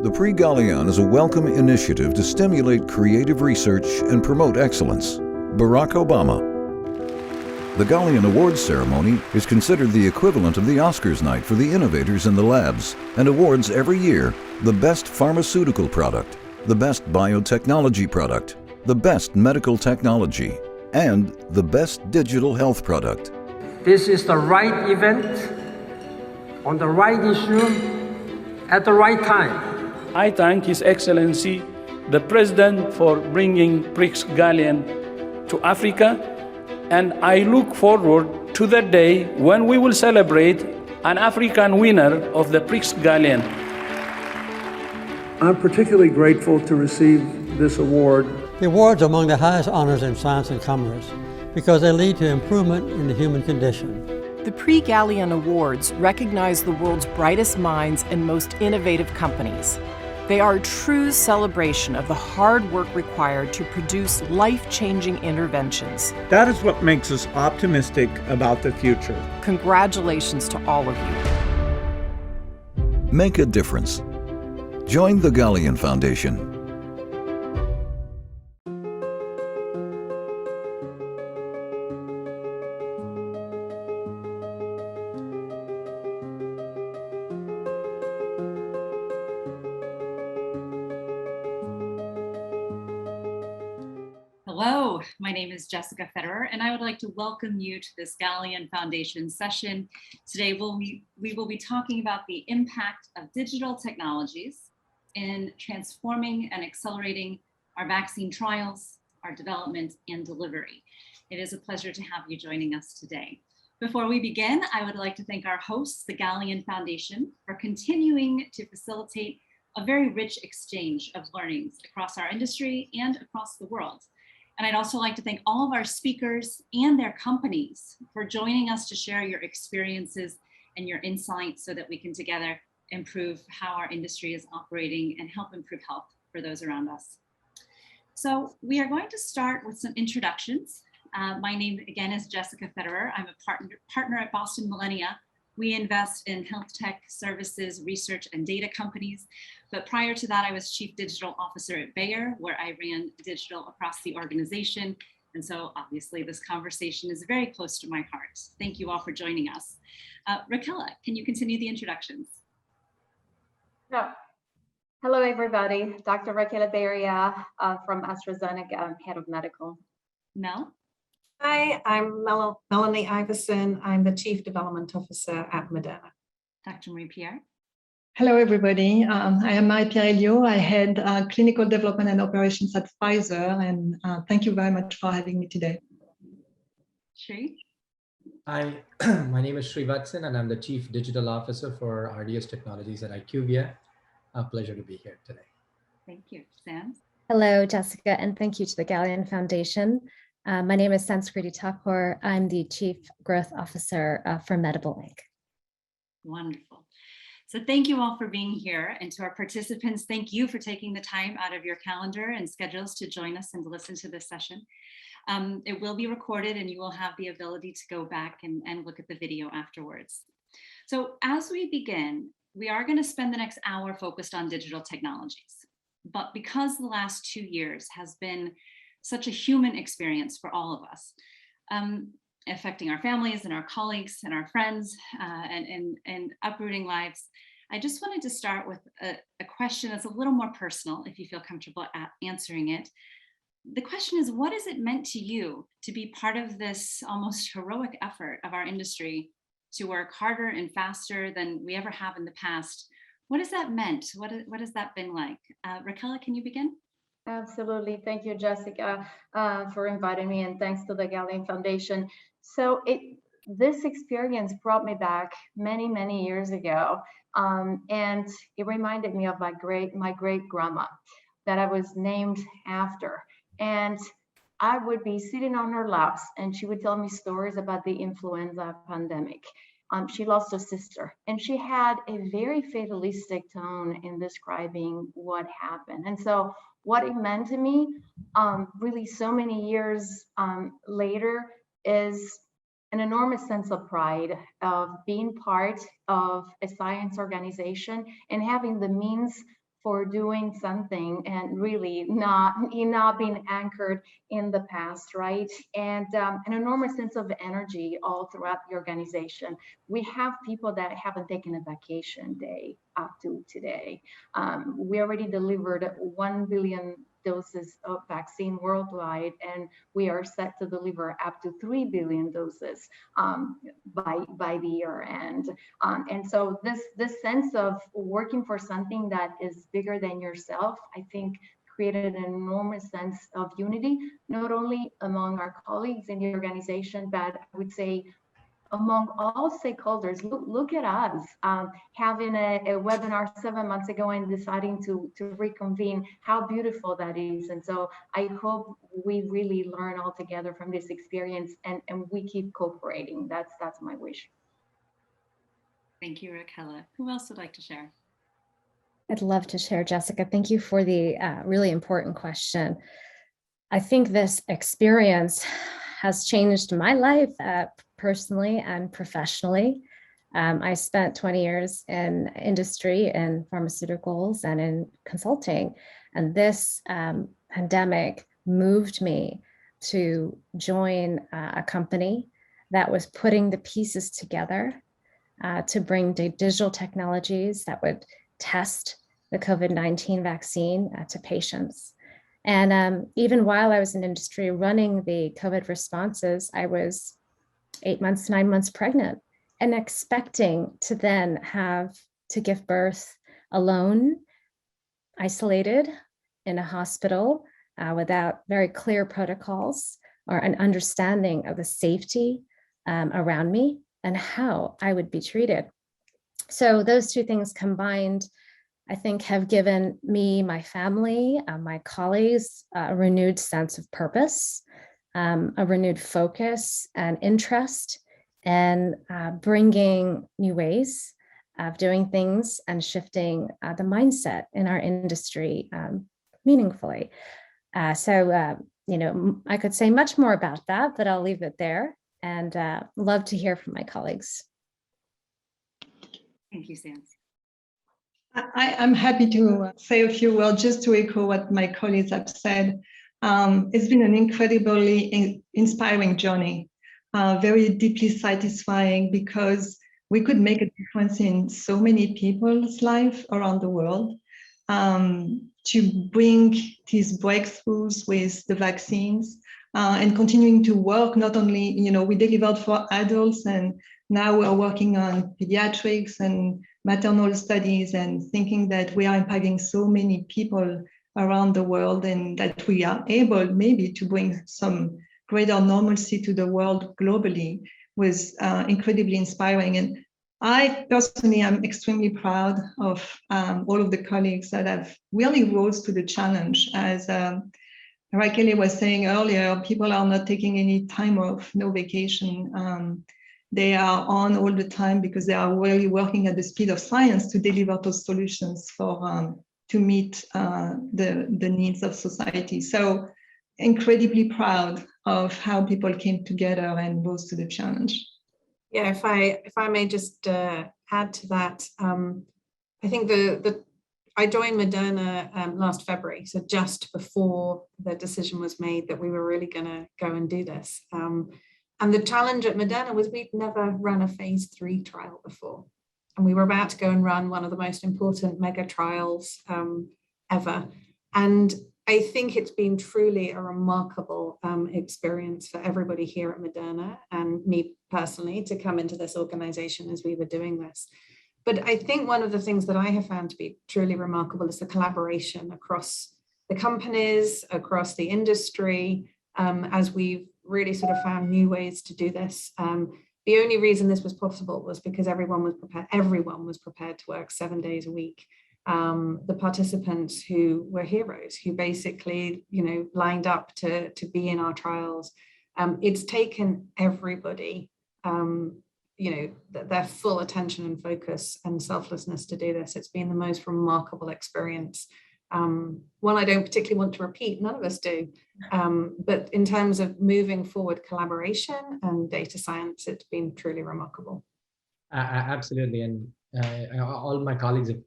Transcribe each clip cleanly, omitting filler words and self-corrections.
The Prix Galien is a welcome initiative to stimulate creative research and promote excellence. Barack Obama. The Galien Awards ceremony is considered the equivalent of the Oscars night for the innovators in the labs and awards every year the best pharmaceutical product, the best biotechnology product, the best medical technology, and the best digital health product. This is the right event, on the right issue, at the right time. I thank His Excellency, the President, for bringing Prix Galien to Africa, and I look forward to the day when we will celebrate an African winner of the Prix Galien. I'm particularly grateful to receive this award. The awards are among the highest honors in science and commerce because they lead to improvement in the human condition. The Prix Galien Awards recognize the world's brightest minds and most innovative companies. They are a true celebration of the hard work required to produce life-changing interventions. That is what makes us optimistic about the future. Congratulations to all of you. Make a difference. Join the Galien Foundation. Hello, my name is Jessica Federer, and I would like to welcome you to this Galien Foundation session. Today, we will be talking about the impact of digital technologies in transforming and accelerating our vaccine trials, our development and delivery. It is a pleasure to have you joining us today. Before we begin, I would like to thank our hosts, the Galien Foundation, for continuing to facilitate a very rich exchange of learnings across our industry and across the world. And I'd also like to thank all of our speakers and their companies for joining us to share your experiences and your insights so that we can together improve how our industry is operating and help improve health for those around us. So we are going to start with some introductions. My name again is Jessica Federer. I'm a partner at Boston Millennia. We invest in health tech services, research, and data companies. But prior to that, I was Chief Digital Officer at Bayer, where I ran digital across the organization. And so obviously this conversation is very close to my heart. Thank you all for joining us. Rachele, can you continue the introductions? Yeah. Hello, everybody. Dr. Rachele Berria from AstraZeneca, I'm Head of Medical. Mel? Hi, I'm Melanie Ivarsson. I'm the Chief Development Officer at Moderna. Dr. Marie-Pierre? Hello, everybody. I am Marie-Pierre Hellio. I head clinical development and operations at Pfizer, and thank you very much for having me today. Sri? Hi, my name is Srivatsan, and I'm the Chief Digital Officer for R&DS Technologies at IQVIA. A pleasure to be here today. Thank you. Sam? Hello, Jessica, and thank you to the Galien Foundation. My name is Sanskriti Thakur. I'm the Chief Growth Officer for Medable, Inc. Wonderful. So thank you all for being here. And to our participants, thank you for taking the time out of your calendar and schedules to join us and to listen to this session. It will be recorded and you will have the ability to go back and look at the video afterwards. So as we begin, we are going to spend the next hour focused on digital technologies. But because the last 2 years has been such a human experience for all of us, affecting our families and our colleagues and our friends and uprooting lives. I just wanted to start with a question that's a little more personal, if you feel comfortable answering it. The question is, what has it meant to you to be part of this almost heroic effort of our industry to work harder and faster than we ever have in the past? What has that meant? What has that been like? Rachele, can you begin? Absolutely. Thank you, Jessica, for inviting me, and thanks to the Galien Foundation. So this experience brought me back many, many years ago, and it reminded me of my great grandma that I was named after. And I would be sitting on her laps, and she would tell me stories about the influenza pandemic. She lost a sister, and she had a very fatalistic tone in describing what happened. And so what it meant to me, really so many years later, is an enormous sense of pride of being part of a science organization and having the means for doing something and really not being anchored in the past, right? And an enormous sense of energy all throughout the organization. We have people that haven't taken a vacation day up to today. We already delivered 1 billion doses of vaccine worldwide, and we are set to deliver up to 3 billion doses by the year end. And so this sense of working for something that is bigger than yourself, I think, created an enormous sense of unity, not only among our colleagues in the organization, but I would say among all stakeholders. Look at us having a webinar 7 months ago and deciding to reconvene. How beautiful that is. And so I hope we really learn all together from this experience and we keep cooperating. That's my wish. Thank you, Rachele. Who else would like to share? I'd love to share, Jessica. Thank you for the really important question. I think this experience has changed my life personally and professionally. I spent 20 years in industry and pharmaceuticals and in consulting, and this pandemic moved me to join a company that was putting the pieces together to bring digital technologies that would test the COVID-19 vaccine to patients. And even while I was in industry running the COVID responses, I was 8 months, 9 months pregnant and expecting to then have to give birth alone, isolated in a hospital without very clear protocols or an understanding of the safety around me and how I would be treated. So those two things combined, I think, have given me, my family, my colleagues, a renewed sense of purpose, a renewed focus and interest, and bringing new ways of doing things and shifting the mindset in our industry meaningfully. You know, I could say much more about that, but I'll leave it there and love to hear from my colleagues. Thank you, Sans. I'm happy to say a few words just to echo what my colleagues have said. It's been an incredibly inspiring journey, very deeply satisfying because we could make a difference in so many people's lives around the world. To bring these breakthroughs with the vaccines and continuing to work, not only, you know, we delivered for adults and now we're working on pediatrics and maternal studies and thinking that we are impacting so many people around the world and that we are able maybe to bring some greater normalcy to the world globally was incredibly inspiring. And I personally am extremely proud of all of the colleagues that have really rose to the challenge. As Rachele was saying earlier, people are not taking any time off, no vacation. They are on all the time because they are really working at the speed of science to deliver those solutions for to meet the needs of society. So incredibly proud of how people came together and rose to the challenge. Yeah, if I may just add to that, I think I joined Moderna last February, so just before the decision was made that we were really going to go and do this. And the challenge at Moderna was we'd never run a phase 3 trial before. And we were about to go and run one of the most important mega trials ever. And I think it's been truly a remarkable experience for everybody here at Moderna and me personally to come into this organization as we were doing this. But I think one of the things that I have found to be truly remarkable is the collaboration across the companies, across the industry, as we've really sort of found new ways to do this. The only reason this was possible was because everyone was prepared to work 7 days a week. The participants who were heroes, who basically, you know, lined up to be in our trials. It's taken everybody, you know, their full attention and focus and selflessness to do this. It's been the most remarkable experience. One I don't particularly want to repeat, none of us do, but in terms of moving forward collaboration and data science, it's been truly remarkable. Absolutely, and all my colleagues have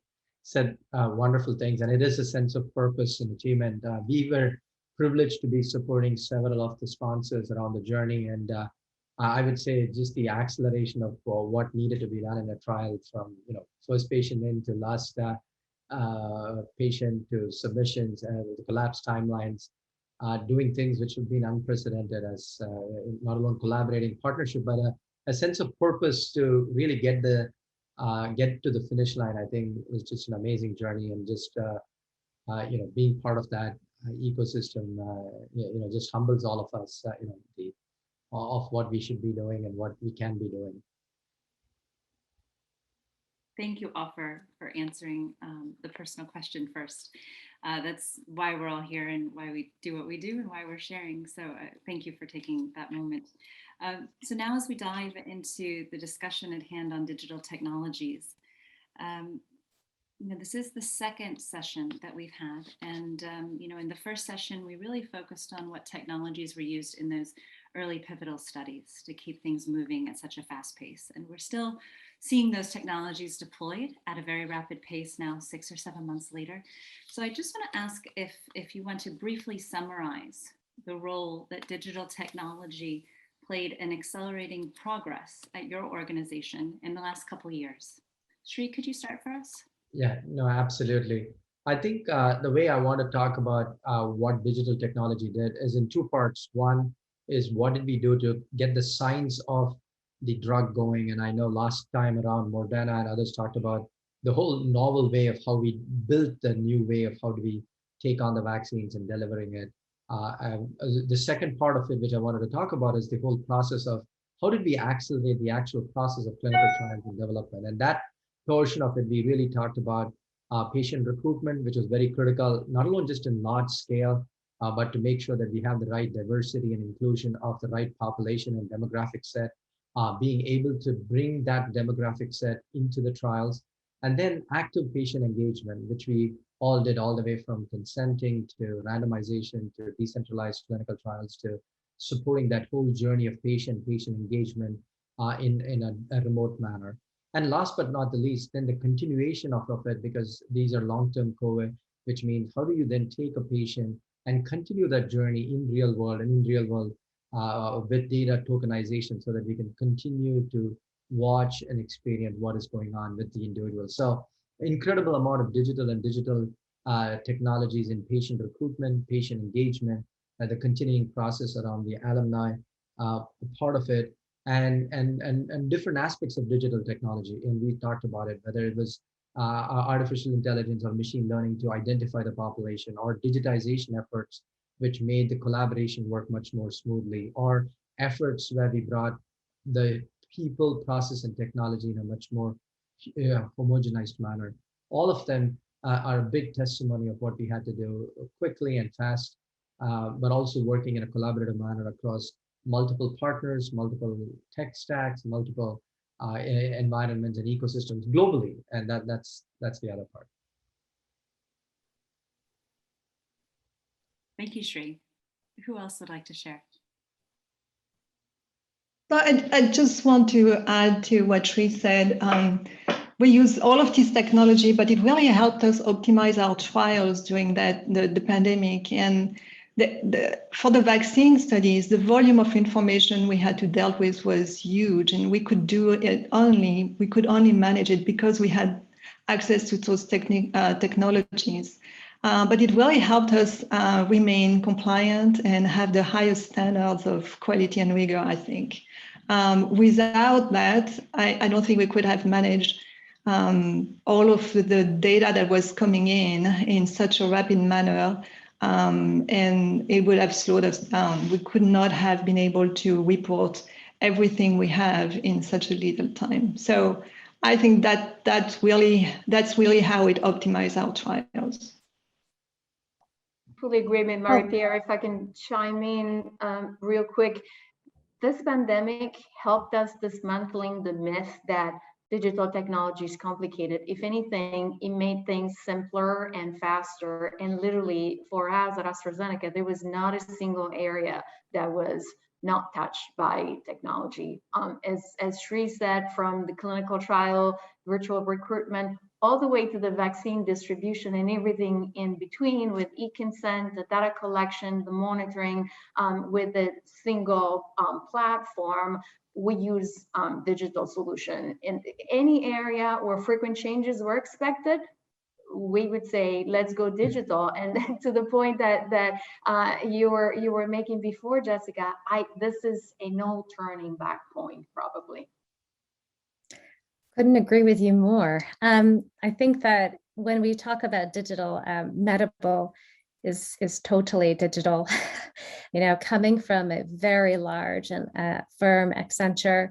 said wonderful things, and it is a sense of purpose and achievement. We were privileged to be supporting several of the sponsors around the journey, and I would say just the acceleration of what needed to be done in a trial, from first patient in to last patient to submissions and the collapse timelines, doing things which have been unprecedented as not alone collaborating partnership, but a sense of purpose to really get to the finish line. I think was just an amazing journey, and just being part of that ecosystem, just humbles all of us, of what we should be doing and what we can be doing. Thank you all for answering the personal question first. That's why we're all here and why we do what we do and why we're sharing. So thank you for taking that moment. So now as we dive into the discussion at hand on digital technologies, this is the second session that we've had. And in the first session, we really focused on what technologies were used in those early pivotal studies to keep things moving at such a fast pace. And we're still seeing those technologies deployed at a very rapid pace now, 6 or 7 months later. So I just want to ask if you want to briefly summarize the role that digital technology played in accelerating progress at your organization in the last couple of years. Sri, could you start for us? Yeah, no, absolutely. I think the way I want to talk about what digital technology did is in two parts. One is what did we do to get the science of the drug going? And I know last time around Moderna and others talked about the whole novel way of how we built the new way of how do we take on the vaccines and delivering it. The second part of it, which I wanted to talk about, is the whole process of how did we accelerate the actual process of clinical trials and development. And that portion of it, we really talked about patient recruitment, which was very critical, not only just in large scale, but to make sure that we have the right diversity and inclusion of the right population and demographic set, being able to bring that demographic set into the trials, and then active patient engagement, which we all did all the way from consenting to randomization to decentralized clinical trials to supporting that whole journey of patient engagement in a remote manner. And last but not the least, then the continuation of it, because these are long-term COVID, which means how do you then take a patient and continue that journey in real world with data tokenization so that we can continue to watch and experience what is going on with the individual. So incredible amount of digital technologies in patient recruitment, patient engagement, the continuing process around the alumni part of it, and different aspects of digital technology. And we talked about it, whether it was artificial intelligence or machine learning to identify the population, or digitization efforts, which made the collaboration work much more smoothly, or efforts where we brought the people, process, and technology in a much more homogenized manner. All of them are a big testimony of what we had to do quickly and fast, but also working in a collaborative manner across multiple partners, multiple tech stacks, multiple environments and ecosystems globally. And that's the other part. Thank you, Sri. Who else would like to share? So I just want to add to what Sri said. We use all of this technology, but it really helped us optimize our trials during the pandemic. And for the vaccine studies, the volume of information we had to deal with was huge, and we could only manage it because we had access to those technologies. But it really helped us remain compliant and have the highest standards of quality and rigor, I think. Without that, I don't think we could have managed all of the data that was coming in such a rapid manner, and it would have slowed us down. We could not have been able to report everything we have in such a little time. So I think that's really how it optimized our trials. Fully agree with Marie-Pierre. If I can chime in real quick, this pandemic helped us dismantling the myth that digital technology is complicated. If anything, it made things simpler and faster. And literally, for us at AstraZeneca, there was not a single area that was not touched by technology. As Sri said, from the clinical trial, virtual recruitment, all the way to the vaccine distribution and everything in between with e-consent, the data collection, the monitoring with the single platform. We use digital solution. In any area where frequent changes were expected, we would say, let's go digital. And to the point that you were making before, Jessica, this is a no turning back point, probably. Couldn't agree with you more. I think that when we talk about digital, Medable is totally digital. You know, coming from a very large and firm, Accenture,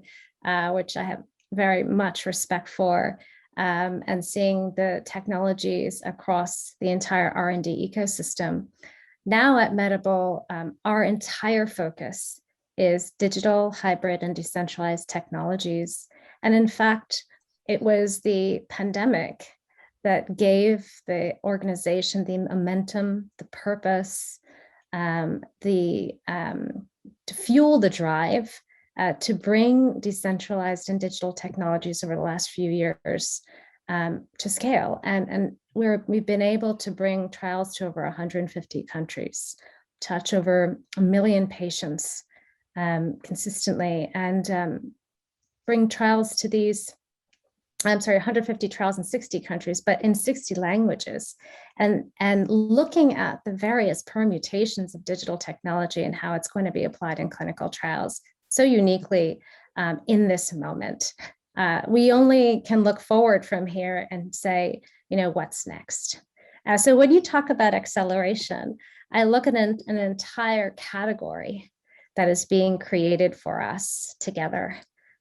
which I have very much respect for, and seeing the technologies across the entire R&D ecosystem. Now at Medable, our entire focus is digital, hybrid, and decentralized technologies. And in fact, it was the pandemic that gave the organization the momentum, the purpose, to fuel the drive to bring decentralized and digital technologies over the last few years to scale. And we've been able to bring trials to over 150 countries, touch over 1 million patients consistently, and bring trials to these, 150 trials in 60 countries, but in 60 languages, and looking at the various permutations of digital technology and how it's going to be applied in clinical trials so uniquely in this moment. We only can look forward from here and say, you know, what's next? So when you talk about acceleration, I look at an entire category that is being created for us together,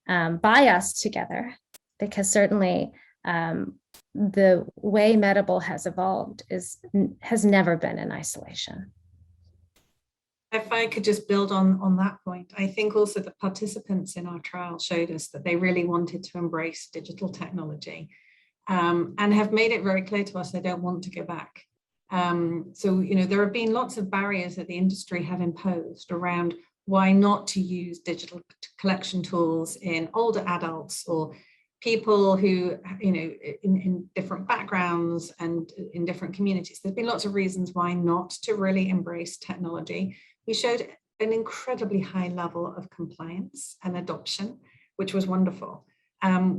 by us together, because certainly the way Medable has evolved has never been in isolation. If I could just build on that point, I think also the participants in our trial showed us that they really wanted to embrace digital technology and have made it very clear to us they don't want to go back. So, you know, there have been lots of barriers that the industry have imposed around why not to use digital collection tools in older adults or people who, you know, in different backgrounds and in different communities. There's been lots of reasons why not to really embrace technology. We showed an incredibly high level of compliance and adoption, which was wonderful.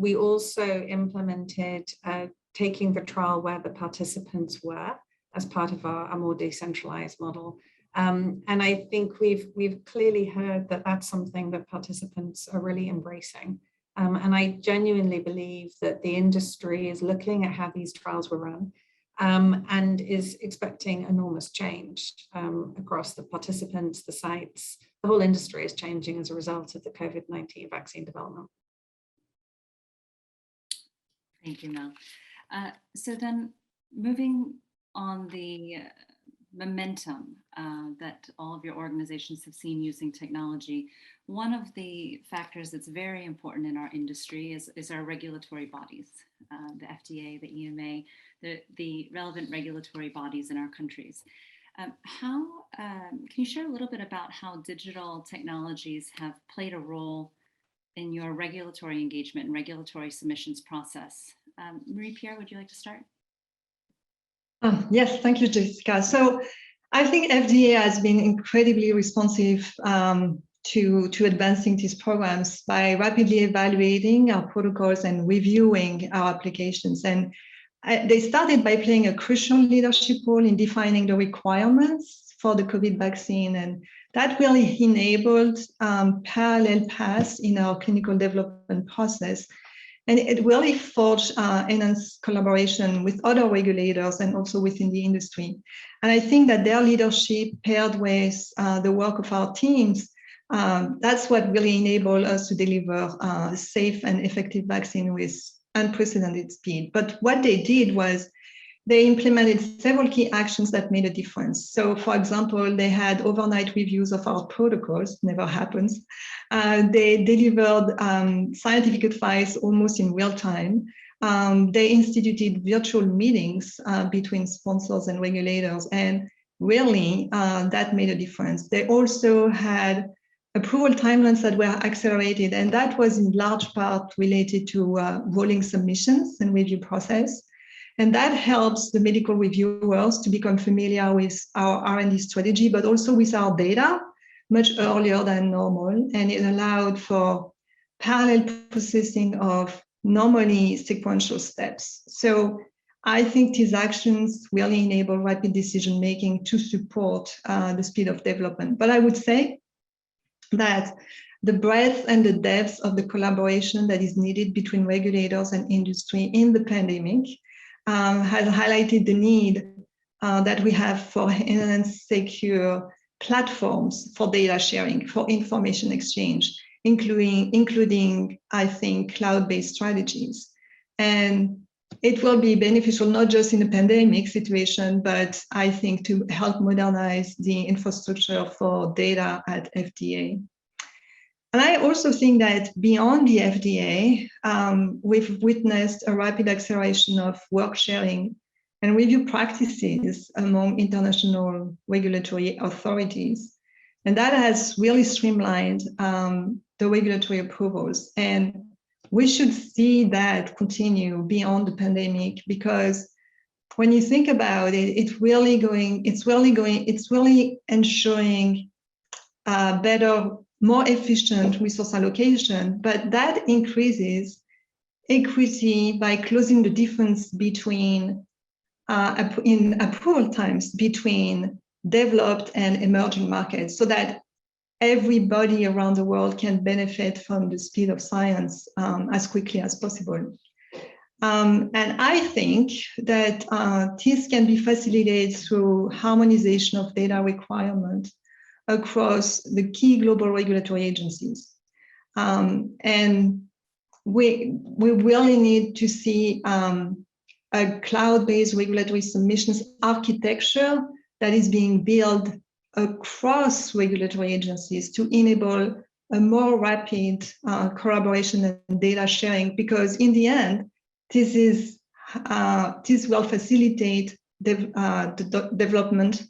We also implemented taking the trial where the participants were as part of a more decentralized model. And I think we've clearly heard that that's something that participants are really embracing. And I genuinely believe that the industry is looking at how these trials were run and is expecting enormous change across the participants, the sites. The whole industry is changing as a result of the COVID-19 vaccine development. Thank you, Mel. So then moving on the momentum that all of your organizations have seen using technology, one of the factors that's very important in our industry is our regulatory bodies, the FDA, the EMA, the relevant regulatory bodies in our countries. Can you share a little bit about how digital technologies have played a role in your regulatory engagement and regulatory submissions process? Marie-Pierre, would you like to start? Yes, thank you, Jessica. So I think FDA has been incredibly responsive to advancing these programs by rapidly evaluating our protocols and reviewing our applications. And they started by playing a crucial leadership role in defining the requirements for the COVID vaccine. And that really enabled parallel paths in our clinical development process. And it really forged enhanced collaboration with other regulators and also within the industry. And I think that their leadership paired with the work of our teams, that's what really enabled us to deliver a safe and effective vaccine with unprecedented speed. But what they did was they implemented several key actions that made a difference. So, for example, they had overnight reviews of our protocols, never happens. They delivered scientific advice almost in real time. They instituted virtual meetings between sponsors and regulators, and really that made a difference. They also had approval timelines that were accelerated, and that was in large part related to rolling submissions and review process. And that helps the medical reviewers to become familiar with our R&D strategy, but also with our data much earlier than normal. And it allowed for parallel processing of normally sequential steps. So I think these actions really enable rapid decision-making to support the speed of development. But I would say that the breadth and the depth of the collaboration that is needed between regulators and industry in the pandemic has highlighted the need that we have for enhanced, secure platforms for data sharing, for information exchange, including I think, cloud-based strategies. And it will be beneficial not just in the pandemic situation, but I think to help modernize the infrastructure for data at FDA. And I also think that beyond the FDA, we've witnessed a rapid acceleration of work sharing and review practices among international regulatory authorities. And that has really streamlined the regulatory approvals. And we should see that continue beyond the pandemic, because when you think about it, it's really ensuring better, more efficient resource allocation, but that increases equity by closing the difference between in approval times between developed and emerging markets, so that everybody around the world can benefit from the speed of science as quickly as possible. And I think that this can be facilitated through harmonization of data requirements across the key global regulatory agencies. And we really need to see a cloud-based regulatory submissions architecture that is being built across regulatory agencies to enable a more rapid collaboration and data sharing, because in the end, this will facilitate the development,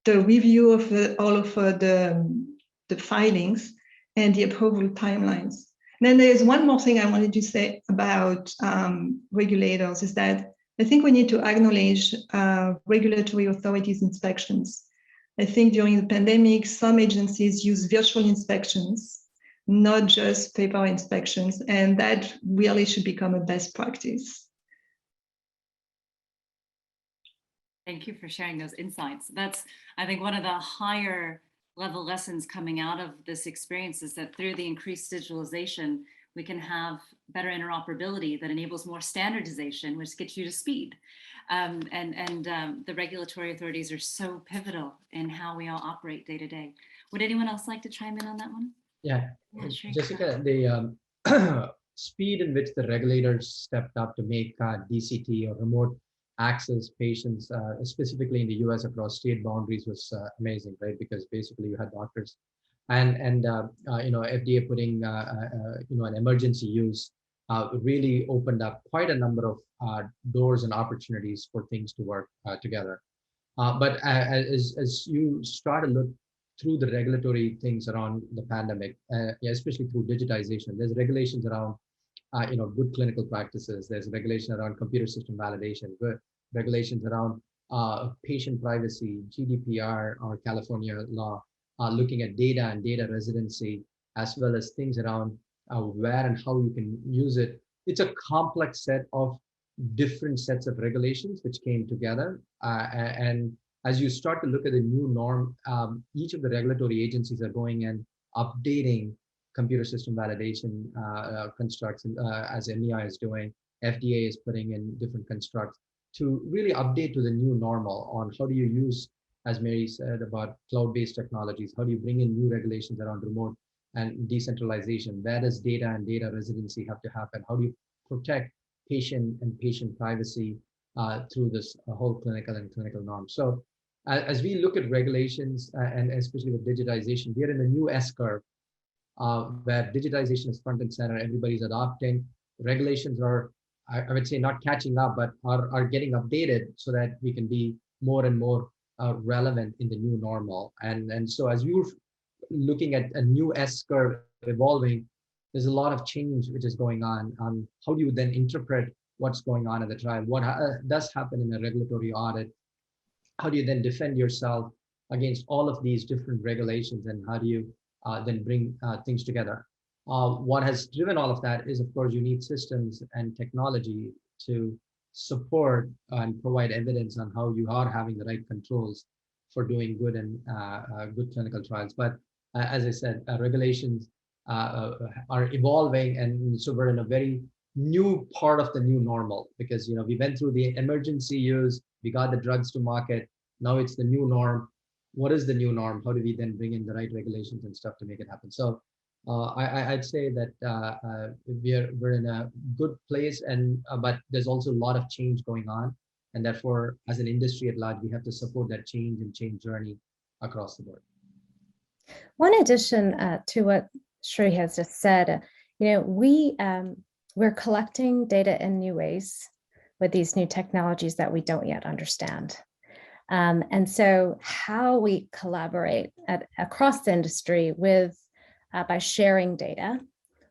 the review of all of the filings and the approval timelines. And then there's one more thing I wanted to say about regulators, is that I think we need to acknowledge regulatory authorities' inspections. I think during the pandemic, some agencies use virtual inspections, not just paper inspections, and that really should become a best practice. Thank you for sharing those insights. That's, I think, one of the higher level lessons coming out of this experience is that through the increased digitalization, we can have better interoperability that enables more standardization, which gets you to speed. The regulatory authorities are so pivotal in how we all operate day to day. Would anyone else like to chime in on that one? Yeah, sure. Jessica, the speed in which the regulators stepped up to make DCT or remote access patients, specifically in the US across state boundaries, was amazing, right? Because basically you had doctors and FDA putting an emergency use really opened up quite a number of doors and opportunities for things to work together. But as you start to look through the regulatory things around the pandemic, especially through digitization, there's regulations around good clinical practices. There's regulation around computer system validation, regulations around patient privacy, GDPR or California law, looking at data and data residency, as well as things around where and how you can use it. It's a complex set of different sets of regulations which came together. And as you start to look at the new norm, each of the regulatory agencies are going and updating computer system validation constructs, as MEI is doing. FDA is putting in different constructs to really update to the new normal on how do you use, as Mary said, about cloud-based technologies, how do you bring in new regulations around remote and decentralization? Where does data and data residency have to happen? How do you protect patient and patient privacy through this whole clinical and clinical norms? So as we look at regulations and especially with digitization, we are in a new S-curve where digitization is front and center. Everybody's adopting. Regulations are, I would say, not catching up, but are getting updated so that we can be more and more relevant in the new normal. And so as we're looking at a new S-curve evolving, there's a lot of change which is going on. How do you then interpret what's going on in the trial, what does happen in a regulatory audit, how do you then defend yourself against all of these different regulations, and how do you then bring things together. What has driven all of that is, of course, you need systems and technology to support and provide evidence on how you are having the right controls for doing good and good clinical trials. But as I said, regulations are evolving, and so we're in a very new part of the new normal, because we went through the emergency use, we got the drugs to market, now it's the new norm. What is the new norm? How do we then bring in the right regulations and stuff to make it happen? So I'd say that we're in a good place, and but there's also a lot of change going on, and therefore, as an industry at large, we have to support that change and change journey across the board. One addition to what Sri has just said, we're collecting data in new ways with these new technologies that we don't yet understand. And so how we collaborate across the industry with by sharing data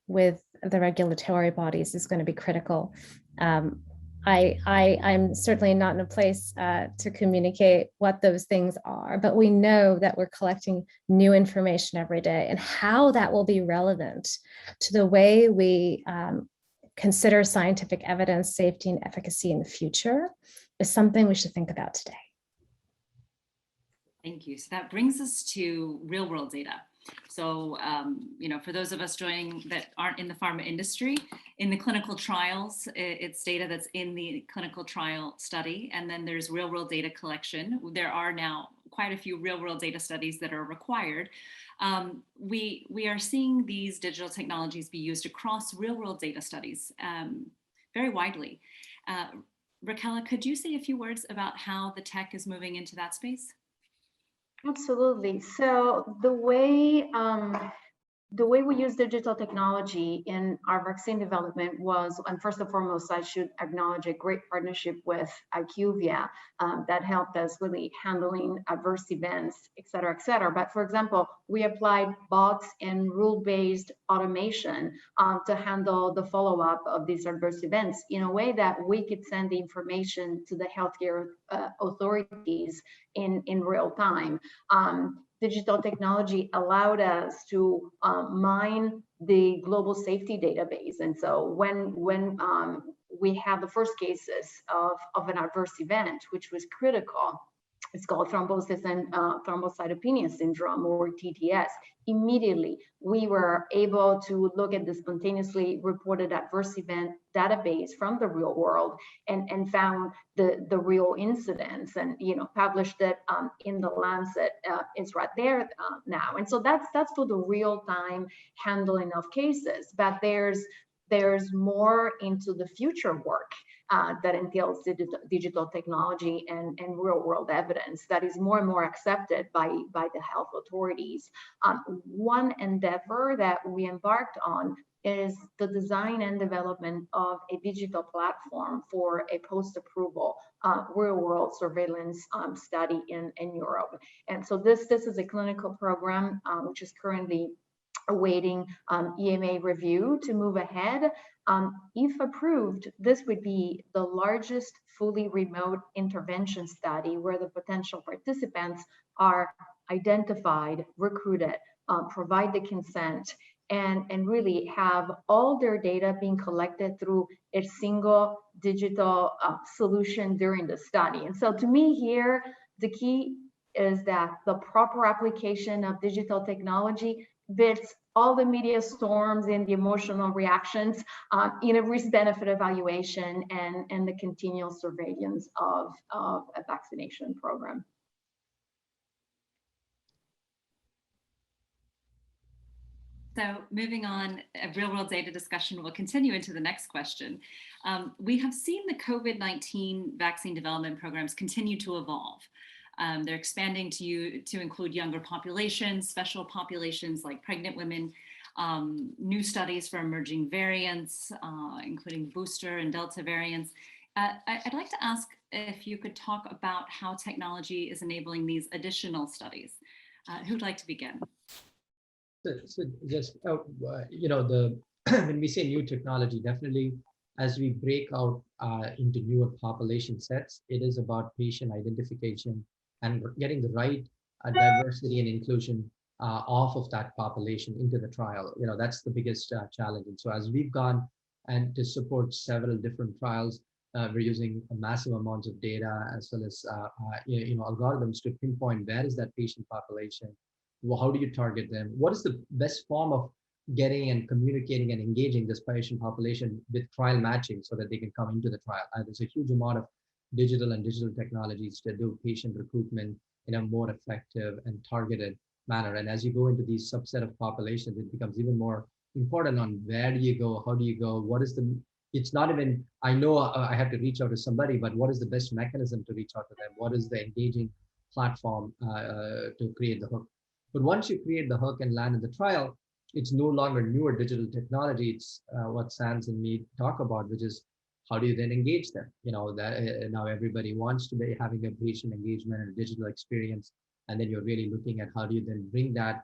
with the regulatory bodies is going to be critical. I'm certainly not in a place to communicate what those things are, but we know that we're collecting new information every day, and how that will be relevant to the way we consider scientific evidence, safety, and efficacy in the future is something we should think about today. Thank you. So that brings us to real world data. So, for those of us joining that aren't in the pharma industry, in the clinical trials, it's data that's in the clinical trial study, and then there's real world data collection. There are now quite a few real world data studies that are required. We are seeing these digital technologies be used across real world data studies very widely. Rachele, could you say a few words about how the tech is moving into that space? Absolutely. So the way we use digital technology in our vaccine development was, and first and foremost, I should acknowledge a great partnership with IQVIA that helped us really handling adverse events, et cetera, et cetera. But for example, we applied bots and rule-based automation to handle the follow-up of these adverse events in a way that we could send the information to the healthcare authorities in real time. Digital technology allowed us to mine the global safety database. And so when we had the first cases of an adverse event, which was critical, it's called thrombosis and thrombocytopenia syndrome, or TTS. Immediately, we were able to look at the spontaneously reported adverse event database from the real world and found the real incidents, and published it in the Lancet. It's right there now. And so that's for the real-time handling of cases. But there's more into the future work that entails digital technology and real-world evidence that is more and more accepted by the health authorities. One endeavor that we embarked on is the design and development of a digital platform for a post-approval real-world surveillance study in Europe. And so this is a clinical program which is currently awaiting EMA review to move ahead. If approved, this would be the largest fully remote intervention study where the potential participants are identified, recruited, provide the consent, and really have all their data being collected through a single digital solution during the study. And so to me here, the key is that the proper application of digital technology bits all the media storms and the emotional reactions in a risk-benefit evaluation and the continual surveillance of a vaccination program. So moving on, a real-world data discussion will continue into the next question. We have seen the COVID-19 vaccine development programs continue to evolve. They're expanding to include younger populations, special populations like pregnant women, new studies for emerging variants, including booster and Delta variants. I'd like to ask if you could talk about how technology is enabling these additional studies. Who'd like to begin? So just, when we say new technology, definitely as we break out into newer population sets, it is about patient identification and getting the right diversity and inclusion off of that population into the trial. That's the biggest challenge. And so as we've gone and to support several different trials, we're using massive amounts of data as well as algorithms to pinpoint where is that patient population, how do you target them, what is the best form of getting and communicating and engaging this patient population with trial matching so that they can come into the trial. There's a huge amount of digital technologies to do patient recruitment in a more effective and targeted manner. And as you go into these subset of populations, it becomes even more important on where do you go, how do you go, it's not even, I know I have to reach out to somebody, but what is the best mechanism to reach out to them? What is the engaging platform to create the hook? But once you create the hook and land in the trial, it's no longer newer digital technology. It's what Sans and me talk about, which is how do you then engage them? That now everybody wants to be having a patient engagement and a digital experience. And then you're really looking at how do you then bring that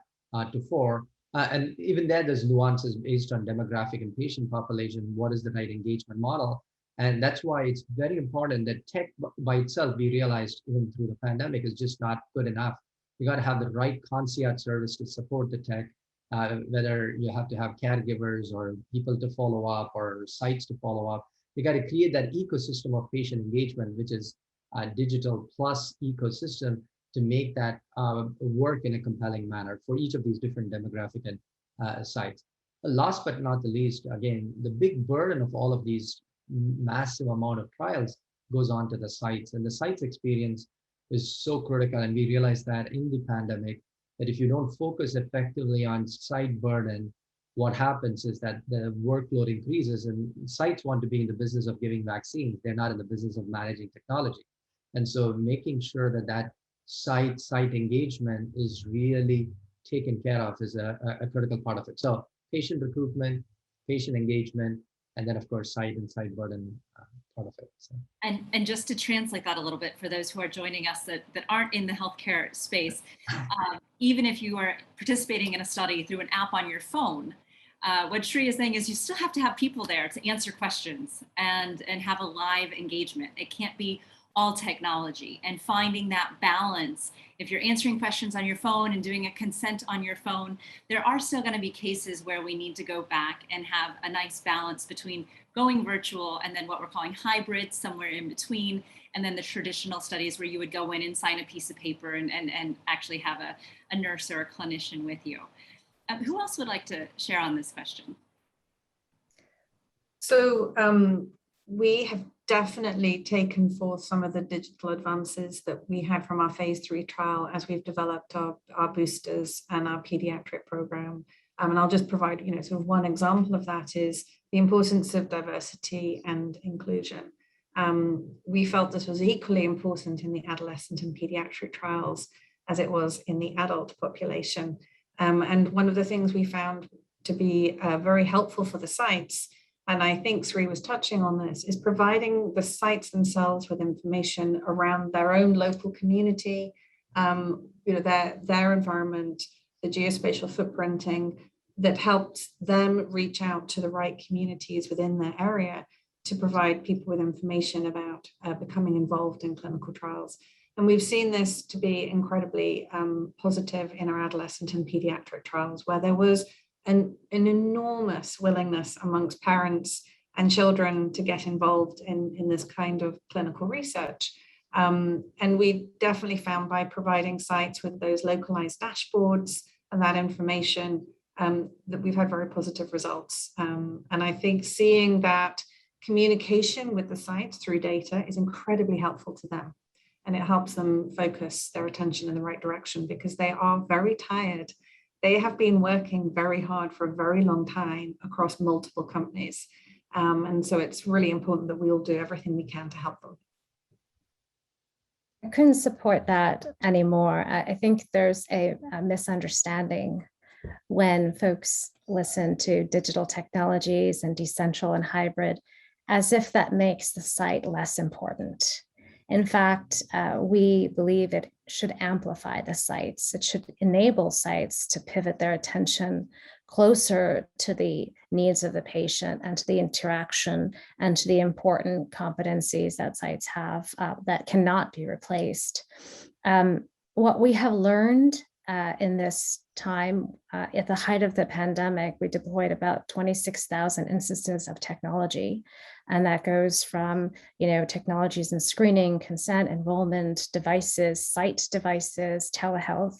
to fore. And even there's nuances based on demographic and patient population. What is the right engagement model? And that's why it's very important that tech by itself, we realized even through the pandemic, is just not good enough. You got to have the right concierge service to support the tech. Whether you have to have caregivers or people to follow up or sites to follow up, you got to create that ecosystem of patient engagement, which is a digital plus ecosystem to make that work in a compelling manner for each of these different demographic and sites. Last but not the least, again, the big burden of all of these massive amount of trials goes on to the sites, and the sites experience is so critical. And we realized that in the pandemic, that if you don't focus effectively on site burden, what happens is that the workload increases, and sites want to be in the business of giving vaccines. They're not in the business of managing technology. And so making sure that site engagement is really taken care of is a critical part of it. So patient recruitment, patient engagement, and then of course site and site burden part of it. So. And just to translate that a little bit for those who are joining us that aren't in the healthcare space, even if you are participating in a study through an app on your phone, what Sri is saying is you still have to have people there to answer questions and have a live engagement. It can't be all technology, and finding that balance. If you're answering questions on your phone and doing a consent on your phone, there are still going to be cases where we need to go back and have a nice balance between going virtual and then what we're calling hybrid, somewhere in between, and then the traditional studies where you would go in and sign a piece of paper and actually have a nurse or a clinician with you. Who else would like to share on this question? So we have definitely taken forth some of the digital advances that we had from our phase 3 trial as we've developed our boosters and our pediatric program. And I'll just provide, sort of one example of that is the importance of diversity and inclusion. We felt this was equally important in the adolescent and pediatric trials as it was in the adult population. And one of the things we found to be very helpful for the sites, and I think Sri was touching on this, is providing the sites themselves with information around their own local community, their environment, the geospatial footprinting that helps them reach out to the right communities within their area to provide people with information about becoming involved in clinical trials. And we've seen this to be incredibly positive in our adolescent and pediatric trials, where there was an enormous willingness amongst parents and children to get involved in this kind of clinical research. And we definitely found by providing sites with those localized dashboards and that information that we've had very positive results. And I think seeing that communication with the sites through data is incredibly helpful to them. And it helps them focus their attention in the right direction because they are very tired. They have been working very hard for a very long time across multiple companies. And so it's really important that we all do everything we can to help them. I couldn't support that anymore. I think there's a misunderstanding when folks listen to digital technologies and decentral and hybrid, as if that makes the site less important. In fact, we believe it should amplify the sites. It should enable sites to pivot their attention closer to the needs of the patient and to the interaction and to the important competencies that sites have that cannot be replaced. What we have learned in this time, at the height of the pandemic, we deployed about 26,000 instances of technology. And that goes from, technologies in screening, consent, enrollment, devices, site devices, telehealth.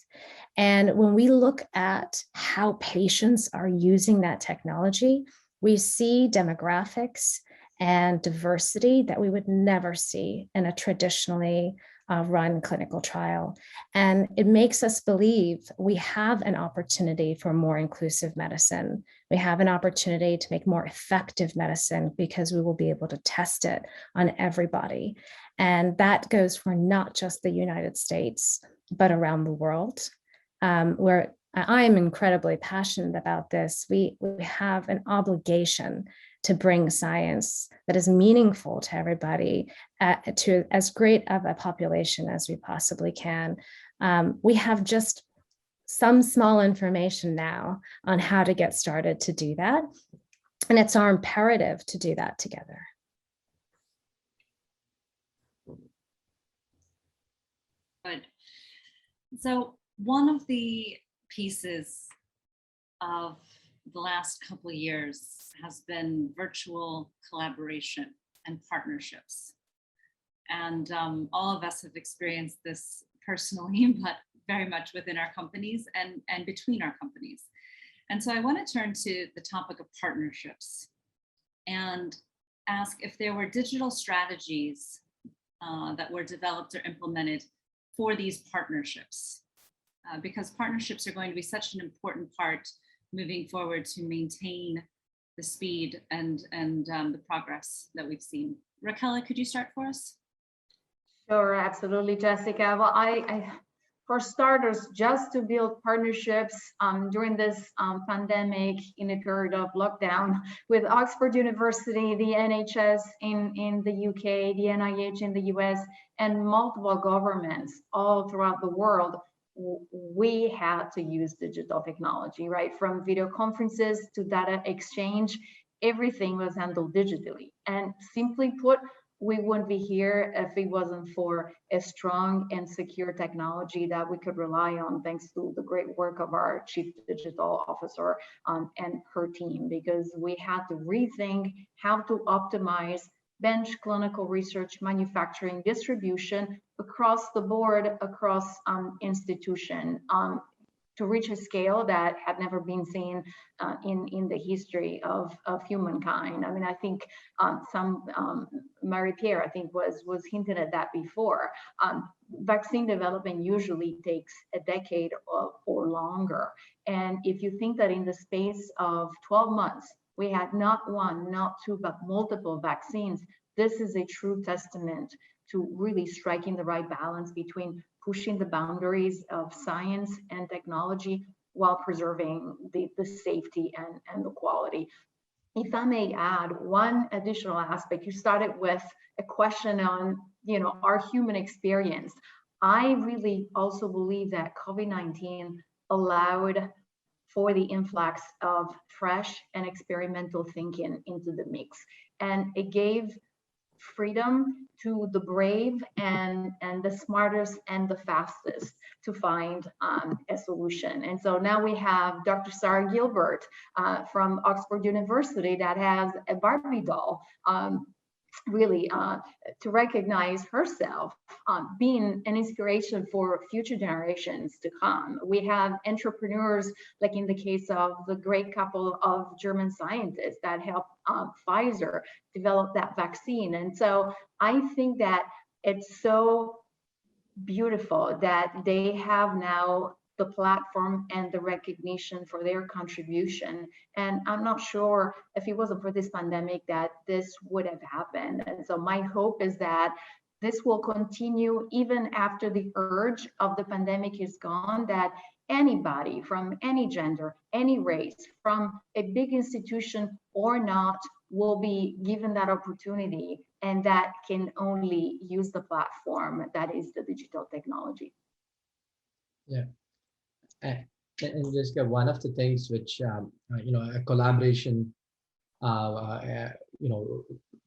And when we look at how patients are using that technology, we see demographics and diversity that we would never see in a traditionally run clinical trial. And it makes us believe we have an opportunity for more inclusive medicine. We have an opportunity to make more effective medicine because we will be able to test it on everybody. And that goes for not just the United States, but around the world, where I am incredibly passionate about this. We have an obligation to bring science that is meaningful to everybody, to as great of a population as we possibly can. We have just some small information now on how to get started to do that. And it's our imperative to do that together. Good. So one of the pieces of the last couple of years has been virtual collaboration and partnerships. And all of us have experienced this personally, but very much within our companies and between our companies. And so I want to turn to the topic of partnerships and ask if there were digital strategies that were developed or implemented for these partnerships, because partnerships are going to be such an important part moving forward to maintain the speed and the progress that we've seen. Rachele, could you start for us? Sure, absolutely, Jessica. Well, I for starters, just to build partnerships during this pandemic in a period of lockdown with Oxford University, the NHS in the UK, the NIH in the US, and multiple governments all throughout the world, we had to use digital technology, right? From video conferences to data exchange, everything was handled digitally. And simply put, we wouldn't be here if it wasn't for a strong and secure technology that we could rely on, thanks to the great work of our Chief Digital Officer and her team, because we had to rethink how to optimize bench clinical research, manufacturing, distribution across the board, across institution, to reach a scale that had never been seen in the history of humankind. I mean, I think Marie-Pierre, I think, was hinted at that before. Vaccine development usually takes a decade or longer. And if you think that in the space of 12 months, we had not one, not two, but multiple vaccines, this is a true testament to really striking the right balance between pushing the boundaries of science and technology while preserving the safety and the quality. If I may add one additional aspect, you started with a question on, our human experience. I really also believe that COVID-19 allowed for the influx of fresh and experimental thinking into the mix. And it gave freedom to the brave and the smartest and the fastest to find a solution. And so now we have Dr. Sarah Gilbert from Oxford University that has a Barbie doll, really to recognize herself being an inspiration for future generations to come. We have entrepreneurs, like in the case of the great couple of German scientists that helped Pfizer develop that vaccine. And so I think that it's so beautiful that they have now the platform and the recognition for their contribution. And I'm not sure if it wasn't for this pandemic that this would have happened. And so my hope is that this will continue even after the urge of the pandemic is gone, that anybody from any gender, any race, from a big institution or not, will be given that opportunity, and that can only use the platform that is the digital technology. Yeah. And Jessica, one of the things which a collaboration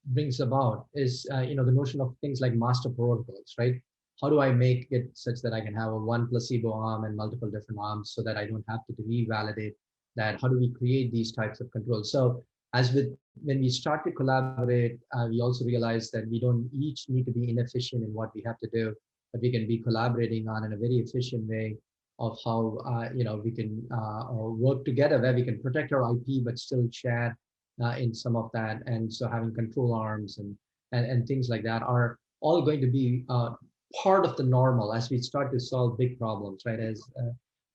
brings about is the notion of things like master protocols, right? How do I make it such that I can have a one placebo arm and multiple different arms so that I don't have to revalidate that? How do we create these types of controls? So when we start to collaborate, we also realize that we don't each need to be inefficient in what we have to do, but we can be collaborating on in a very efficient way of how we can work together, where we can protect our IP but still share in some of that. And so having control arms and things like that are all going to be part of the normal as we start to solve big problems, right? As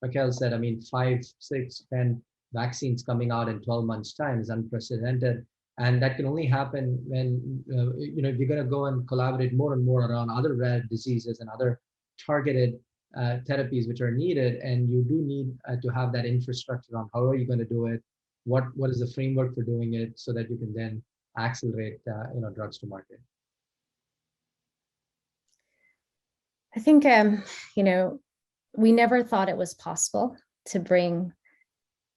Rachele said, I mean, 5, 6, 10 vaccines coming out in 12 months' time is unprecedented. And that can only happen when, if you're going to go and collaborate more and more around other rare diseases and other targeted therapies which are needed. And you do need to have that infrastructure on how are you going to do it? What is the framework for doing it so that you can then accelerate, drugs to market? I think, we never thought it was possible to bring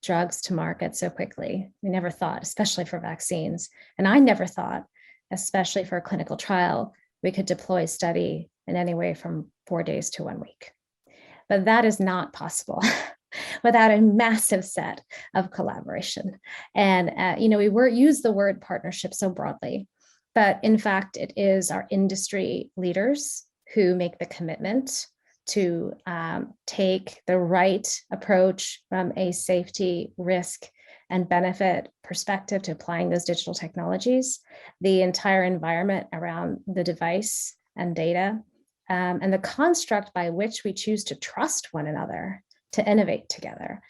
drugs to market so quickly. We never thought, especially for vaccines. And I never thought, especially for a clinical trial, we could deploy a study in any way from 4 days to 1 week. But that is not possible without a massive set of collaboration. And, we use the word partnership so broadly, but in fact, it is our industry leaders who make the commitment to take the right approach from a safety, risk, and benefit perspective to applying those digital technologies, the entire environment around the device and data, and the construct by which we choose to trust one another to innovate together.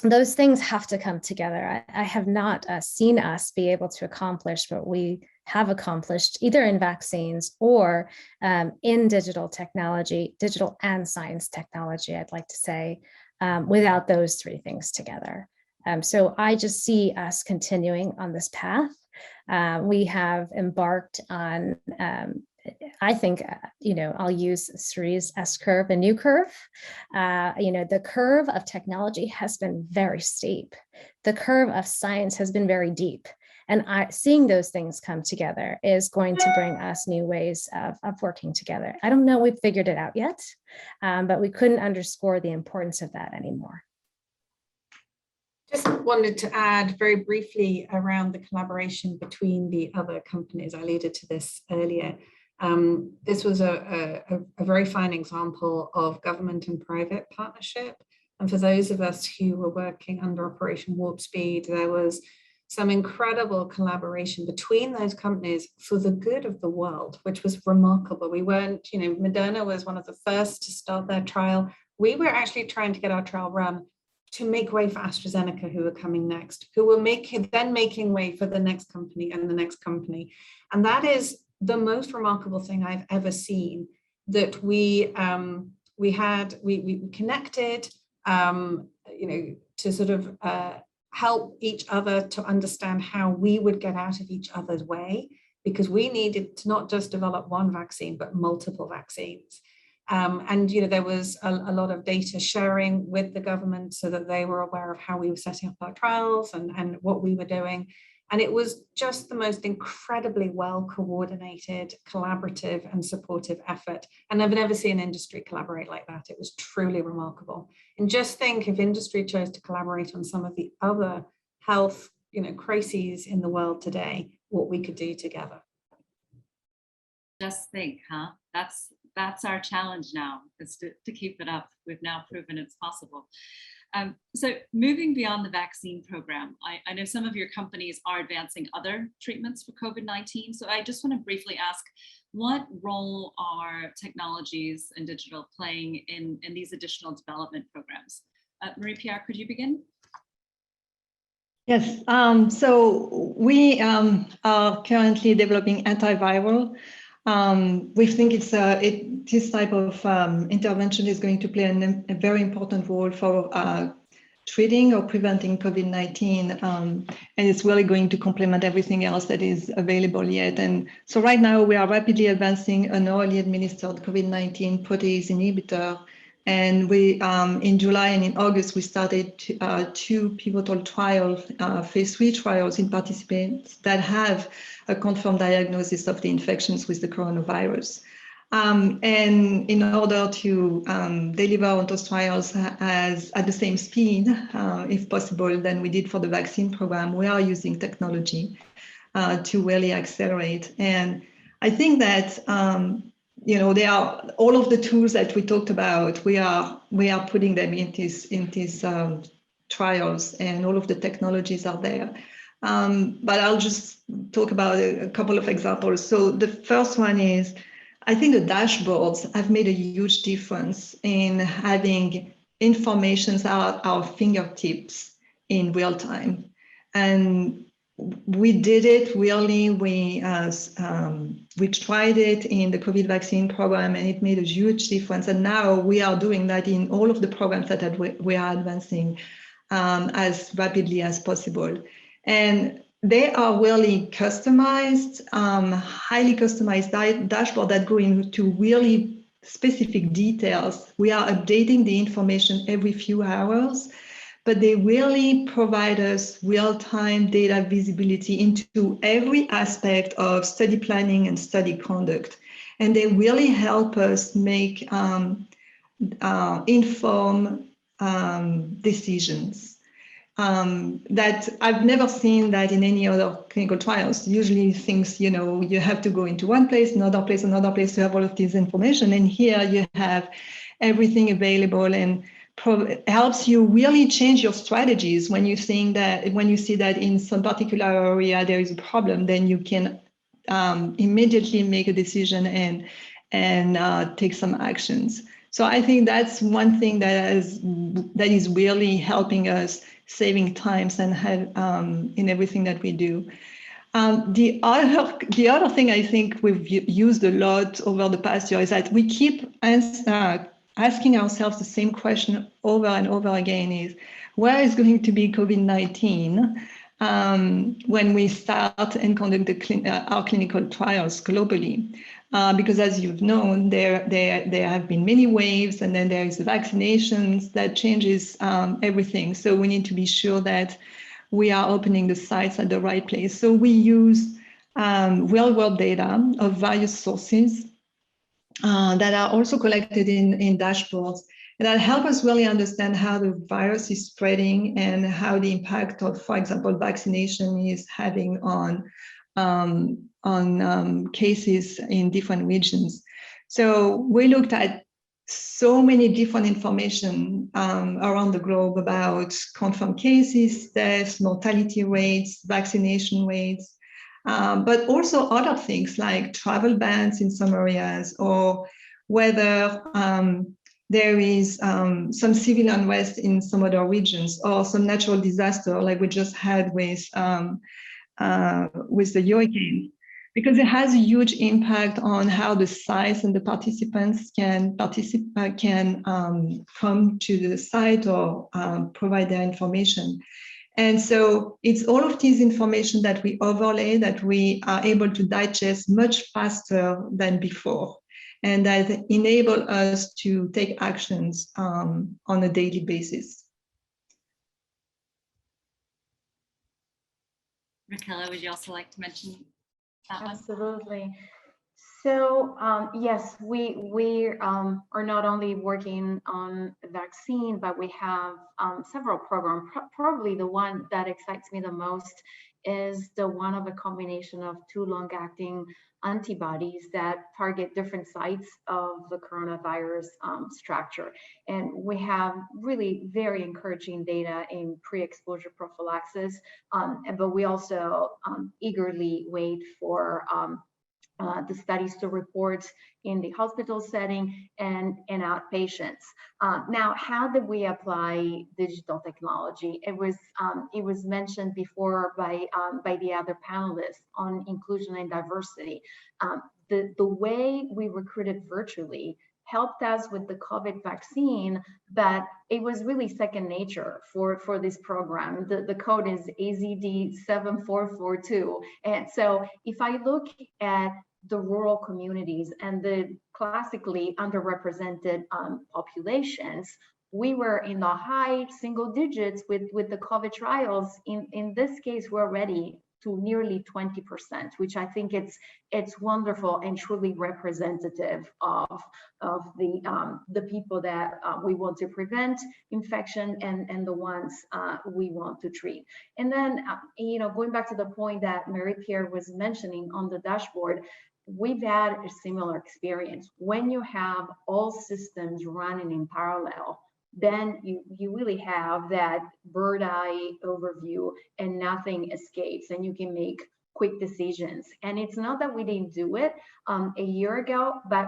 Those things have to come together. I have not seen us be able to accomplish what we have accomplished either in vaccines or in digital technology, digital and science technology, I'd like to say, without those three things together. So I just see us continuing on this path. We have embarked on, I think, I'll use Sri's S-curve, a new curve. The curve of technology has been very steep. The curve of science has been very deep. And seeing those things come together is going to bring us new ways of working together. I don't know we've figured it out yet, but we couldn't underscore the importance of that anymore. Just wanted to add very briefly around the collaboration between the other companies. I alluded to this earlier. This was a very fine example of government and private partnership. And for those of us who were working under Operation Warp Speed, there was some incredible collaboration between those companies for the good of the world, which was remarkable. We weren't, Moderna was one of the first to start their trial. We were actually trying to get our trial run to make way for AstraZeneca, who were coming next, who were making way for the next company and the next company. And that is the most remarkable thing I've ever seen, that we connected, to sort of help each other to understand how we would get out of each other's way, because we needed to not just develop one vaccine, but multiple vaccines. And there was a lot of data sharing with the government so that they were aware of how we were setting up our trials and what we were doing. And it was just the most incredibly well coordinated, collaborative and supportive effort. And I've never seen industry collaborate like that. It was truly remarkable. And just think, if industry chose to collaborate on some of the other health, crises in the world today, what we could do together. Just think, huh? That's our challenge now, is to keep it up. We've now proven it's possible. So moving beyond the vaccine program, I know some of your companies are advancing other treatments for COVID-19. So I just want to briefly ask, what role are technologies and digital playing in these additional development programs? Marie-Pierre, could you begin? Yes, so we are currently developing antiviral. We think this type of intervention is going to play a very important role for treating or preventing COVID-19, and it's really going to complement everything else that is available yet. And so right now we are rapidly advancing an orally administered COVID-19 protease inhibitor And we, in July and in August, we started two pivotal trials, phase 3 trials in participants that have a confirmed diagnosis of the infections with the coronavirus. And in order to deliver on those trials at the same speed, if possible, than we did for the vaccine program, we are using technology to really accelerate. And I think that there are all of the tools that we talked about. We are putting them in these trials, and all of the technologies are there. But I'll just talk about a couple of examples. So the first one is, I think the dashboards have made a huge difference in having information at our fingertips in real time. And we did it really. We tried it in the COVID vaccine program, and it made a huge difference. And now we are doing that in all of the programs that we are advancing as rapidly as possible. And they are really customized, highly customized dashboard that go into really specific details. We are updating the information every few hours, but they really provide us real-time data visibility into every aspect of study planning and study conduct. And they really help us make informed decisions. That I've never seen that in any other clinical trials. Usually things, you have to go into one place, another place to have all of this information. And here you have everything available, and helps you really change your strategies when you see that in some particular area there is a problem. Then you can immediately make a decision and take some actions. So I think that's one thing that is really helping us, saving times and in everything that we do. The other thing I think we've used a lot over the past year is that we keep asking ourselves the same question over and over again: is where is going to be COVID-19 when we start and conduct our clinical trials globally? Because as you've known, there have been many waves, and then there is the vaccinations that changes everything. So we need to be sure that we are opening the sites at the right place. So we use real-world data of various sources that are also collected in dashboards, and that help us really understand how the virus is spreading and how the impact of, for example, vaccination is having on cases in different regions. So we looked at so many different information around the globe about confirmed cases, deaths, mortality rates, vaccination rates, but also other things like travel bans in some areas, or whether there is some civil unrest in some other regions, or some natural disaster like we just had with the hurricane, because it has a huge impact on how the sites and the participants can come to the site or provide their information. And so it's all of this information that we overlay, that we are able to digest much faster than before, and that enable us to take actions on a daily basis. Rachele, would you also like to mention that one? Absolutely. So yes, we are not only working on a vaccine, but we have several programs. Probably the one that excites me the most is the one of a combination of two long-acting antibodies that target different sites of the coronavirus structure. And we have really very encouraging data in pre-exposure prophylaxis, but we also eagerly wait for the studies to report in the hospital setting and in outpatients. Now, how did we apply digital technology? It was mentioned before by the other panelists on inclusion and diversity. The way we recruited virtually helped us with the COVID vaccine, but it was really second nature for this program. The code is AZD7442. And so if I look at the rural communities and the classically underrepresented populations. We were in the high single digits with the COVID trials. In this case, we're already to nearly 20%, which I think it's wonderful and truly representative of the people that we want to prevent infection and the ones we want to treat. And then, going back to the point that Marie-Pierre was mentioning on the dashboard, we've had a similar experience. When you have all systems running in parallel, then you really have that bird eye overview and nothing escapes and you can make quick decisions. And it's not that we didn't do it a year ago, but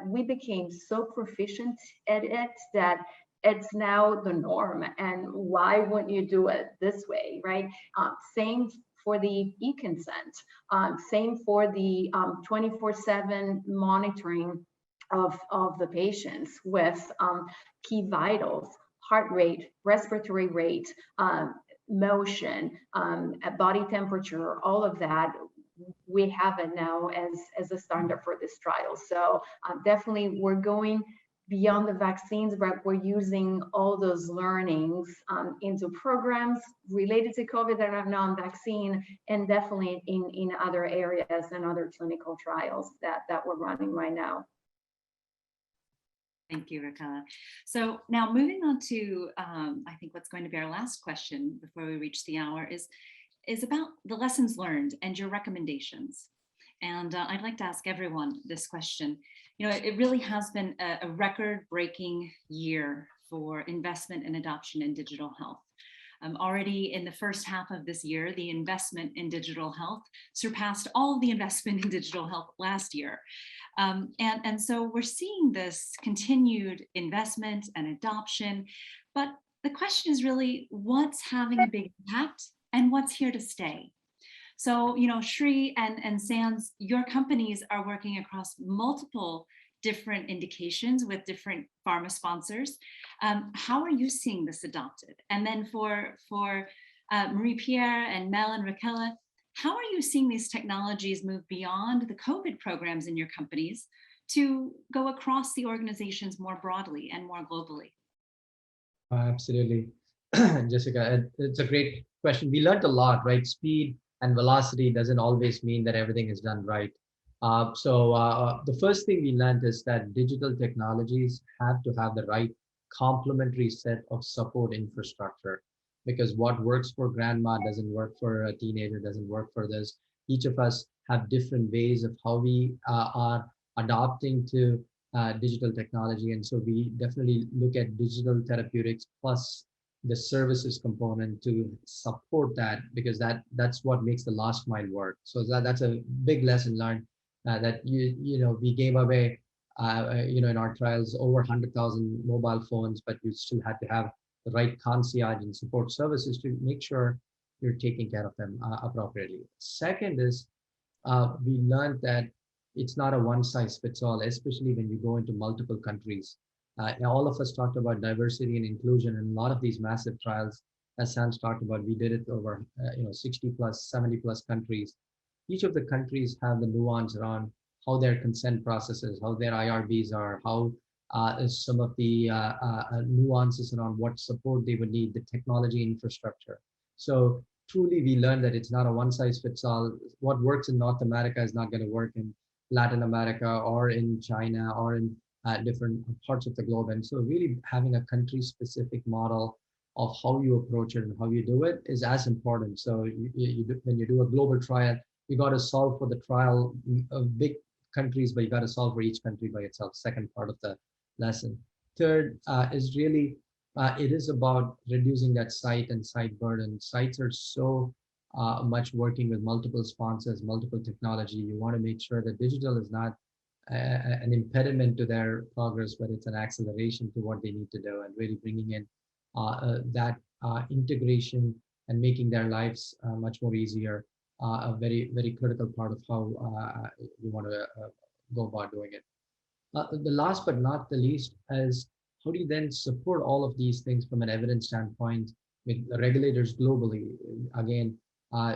we became so proficient at it that it's now the norm. And why wouldn't you do it this way, right? Same for the e-consent, same for the 24/7 monitoring of the patients with key vitals, heart rate, respiratory rate, motion, body temperature, all of that. We have it now as a standard for this trial. So definitely we're going beyond the vaccines, but we're using all those learnings into programs related to COVID that are non-vaccine, and definitely in other areas and other clinical trials that we're running right now. Thank you, Rachele. So now moving on to, I think what's going to be our last question before we reach the hour is about the lessons learned and your recommendations. And I'd like to ask everyone this question. It really has been a record-breaking year for investment and adoption in digital health. Already in the first half of this year, the investment in digital health surpassed all of the investment in digital health last year. And so we're seeing this continued investment and adoption, but the question is really what's having a big impact and what's here to stay? So, Sri and Sans, your companies are working across multiple different indications with different pharma sponsors. How are you seeing this adopted? And then for Marie-Pierre and Mel and Rachele, how are you seeing these technologies move beyond the COVID programs in your companies to go across the organizations more broadly and more globally? Absolutely. Jessica, it's a great question. We learned a lot, right? Speed and velocity doesn't always mean that everything is done right. The first thing we learned is that digital technologies have to have the right complementary set of support infrastructure, because what works for grandma doesn't work for a teenager, doesn't work for this. Each of us have different ways of how we are adopting to digital technology. And so we definitely look at digital therapeutics plus the services component to support that, because that's what makes the last mile work. So that's a big lesson learned, that we gave away in our trials over 100,000 mobile phones, but you still had to have the right concierge and support services to make sure you're taking care of them appropriately. Second is we learned that it's not a one size fits all, especially when you go into multiple countries. All of us talked about diversity and inclusion, and a lot of these massive trials, as Sans talked about, we did it over 60 plus, 70 plus countries. Each of the countries have the nuance around how their consent processes, how their IRBs are, how some of the nuances around what support they would need, the technology infrastructure. So truly we learned that it's not a one size fits all. What works in North America is not going to work in Latin America or in China or in different parts of the globe. And so really having a country specific model of how you approach it and how you do it is as important. So when you do a global trial, you got to solve for the trial of big countries, but you got to solve for each country by itself. Second part of the lesson. Third is really, it is about reducing that site and site burden. Sites are so much working with multiple sponsors, multiple technology. You want to make sure that digital is not an impediment to their progress, but it's an acceleration to what they need to do, and really bringing in that integration and making their lives much more easier. A very, very critical part of how you want to go about doing it. The last but not the least is how do you then support all of these things from an evidence standpoint with the regulators globally? Again,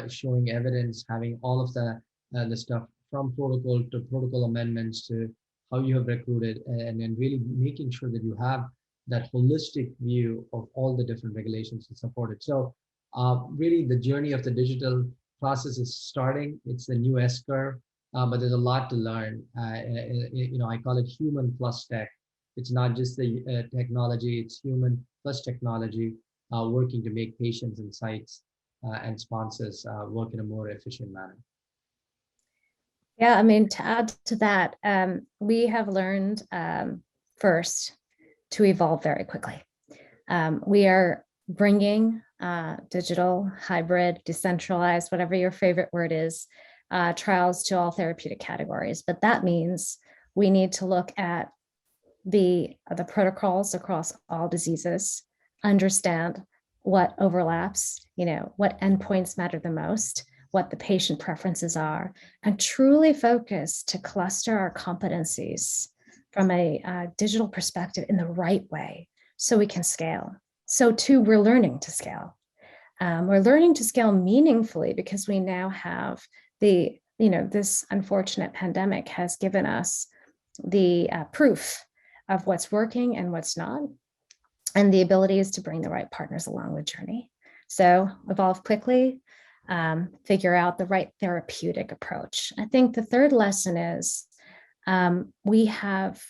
showing evidence, having all of the stuff from protocol to protocol amendments to how you have recruited, and really making sure that you have that holistic view of all the different regulations to support it. So really the journey of the digital process is starting. It's the new S-curve, but there's a lot to learn. I call it human plus tech. It's not just the technology, it's human plus technology working to make patients and sites and sponsors work in a more efficient manner. Yeah, I mean, to add to that, we have learned first to evolve very quickly. We are bringing digital, hybrid, decentralized, whatever your favorite word is, trials to all therapeutic categories. But that means we need to look at the protocols across all diseases, understand what overlaps, what endpoints matter the most, what the patient preferences are, and truly focus to cluster our competencies from a digital perspective in the right way so we can scale. So too, we're learning to scale. We're learning to scale meaningfully because we now have this unfortunate pandemic has given us the proof of what's working and what's not, and the ability is to bring the right partners along the journey. So evolve quickly, figure out the right therapeutic approach. I think the third lesson is we have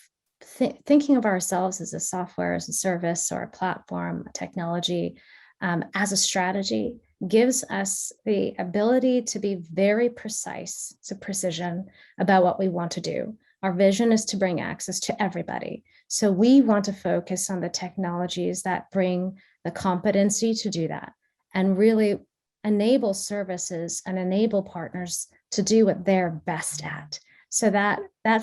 thinking of ourselves as a software as a service or a platform, a technology as a strategy gives us the ability to be very precise, to precision about what we want to do. Our vision is to bring access to everybody. So we want to focus on the technologies that bring the competency to do that and really enable services and enable partners to do what they're best at. So that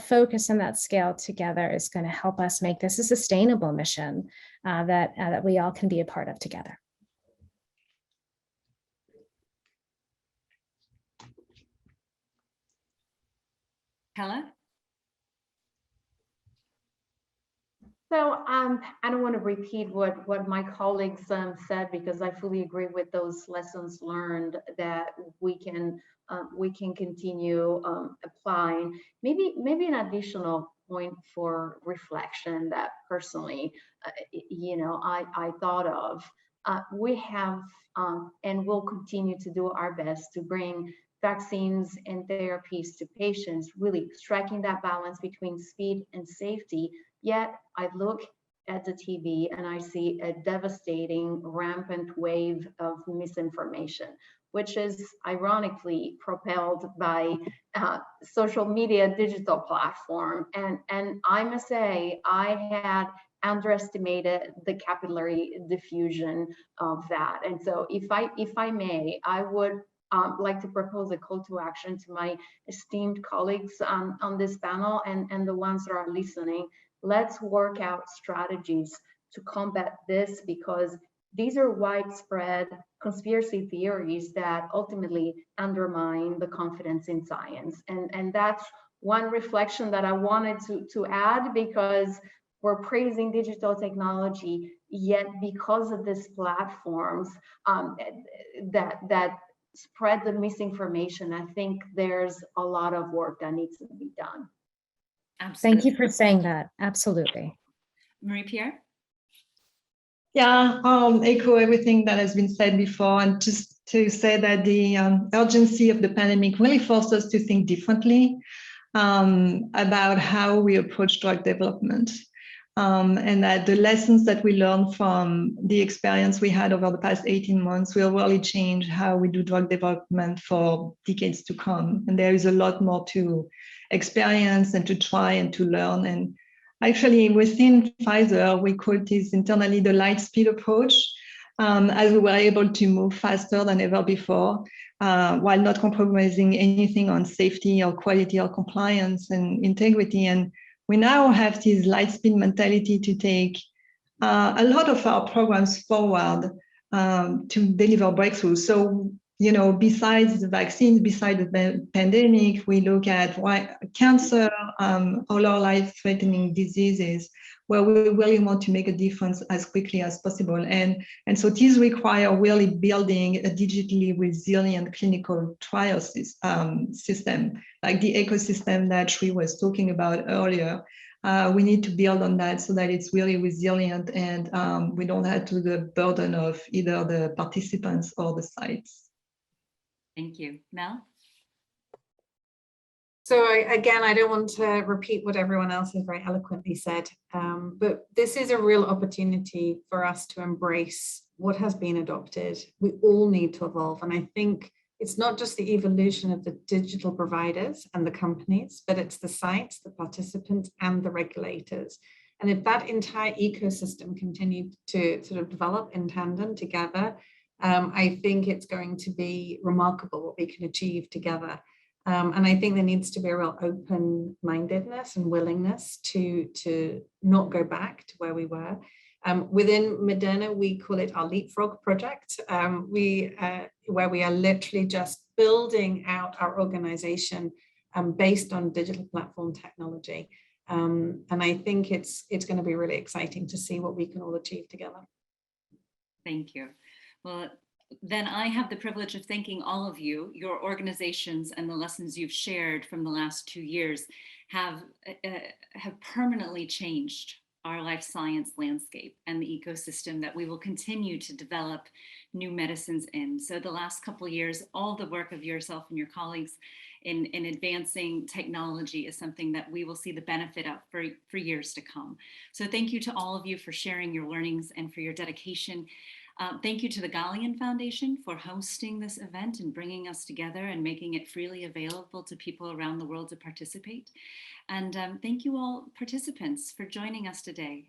focus and that scale together is going to help us make this a sustainable mission that we all can be a part of together. Hella? So I don't want to repeat what my colleagues said, because I fully agree with those lessons learned that we can continue applying. Maybe an additional point for reflection that personally, I thought of. We have and will continue to do our best to bring vaccines and therapies to patients, really striking that balance between speed and safety. Yet I look at the TV and I see a devastating, rampant wave of misinformation, which is ironically propelled by social media digital platform. And I must say, I had underestimated the capillary diffusion of that. And so if I may, I would like to propose a call to action to my esteemed colleagues on this panel and the ones that are listening. Let's work out strategies to combat this, because these are widespread conspiracy theories that ultimately undermine the confidence in science. And that's one reflection that I wanted to add, because we're praising digital technology, yet because of these platforms that spread the misinformation, I think there's a lot of work that needs to be done. Absolutely. Thank you for saying that. Absolutely. Marie-Pierre? Yeah, echo everything that has been said before, and just to say that the urgency of the pandemic really forced us to think differently about how we approach drug development. And that the lessons that we learned from the experience we had over the past 18 months will really change how we do drug development for decades to come. And there is a lot more to experience and to try and to learn. And actually within Pfizer, we call this internally the light speed approach, as we were able to move faster than ever before, while not compromising anything on safety or quality or compliance and integrity. And we now have this light speed mentality to take a lot of our programs forward to deliver breakthroughs. So, besides the vaccines, besides the pandemic, we look at cancer, all our life-threatening diseases. where we really want to make a difference as quickly as possible. And so these require really building a digitally resilient clinical trial system, like the ecosystem that Sri was talking about earlier. We need to build on that so that it's really resilient and we don't have to the burden of either the participants or the sites. Thank you. Mel? So again, I don't want to repeat what everyone else has very eloquently said, but this is a real opportunity for us to embrace what has been adopted. We all need to evolve. And I think it's not just the evolution of the digital providers and the companies, but it's the sites, the participants, and the regulators. And if that entire ecosystem continued to sort of develop in tandem together, I think it's going to be remarkable what we can achieve together. And I think there needs to be a real open-mindedness and willingness to not go back to where we were. Within Moderna, we call it our Leapfrog project, where we are literally just building out our organization based on digital platform technology. And I think it's going to be really exciting to see what we can all achieve together. Thank you. Well, then I have the privilege of thanking all of you. Your organizations and the lessons you've shared from the last 2 years have permanently changed our life science landscape and the ecosystem that we will continue to develop new medicines in. So the last couple of years, all the work of yourself and your colleagues in advancing technology is something that we will see the benefit of for years to come. So thank you to all of you for sharing your learnings and for your dedication. Thank you to the Galien Foundation for hosting this event and bringing us together and making it freely available to people around the world to participate. And thank you all participants for joining us today.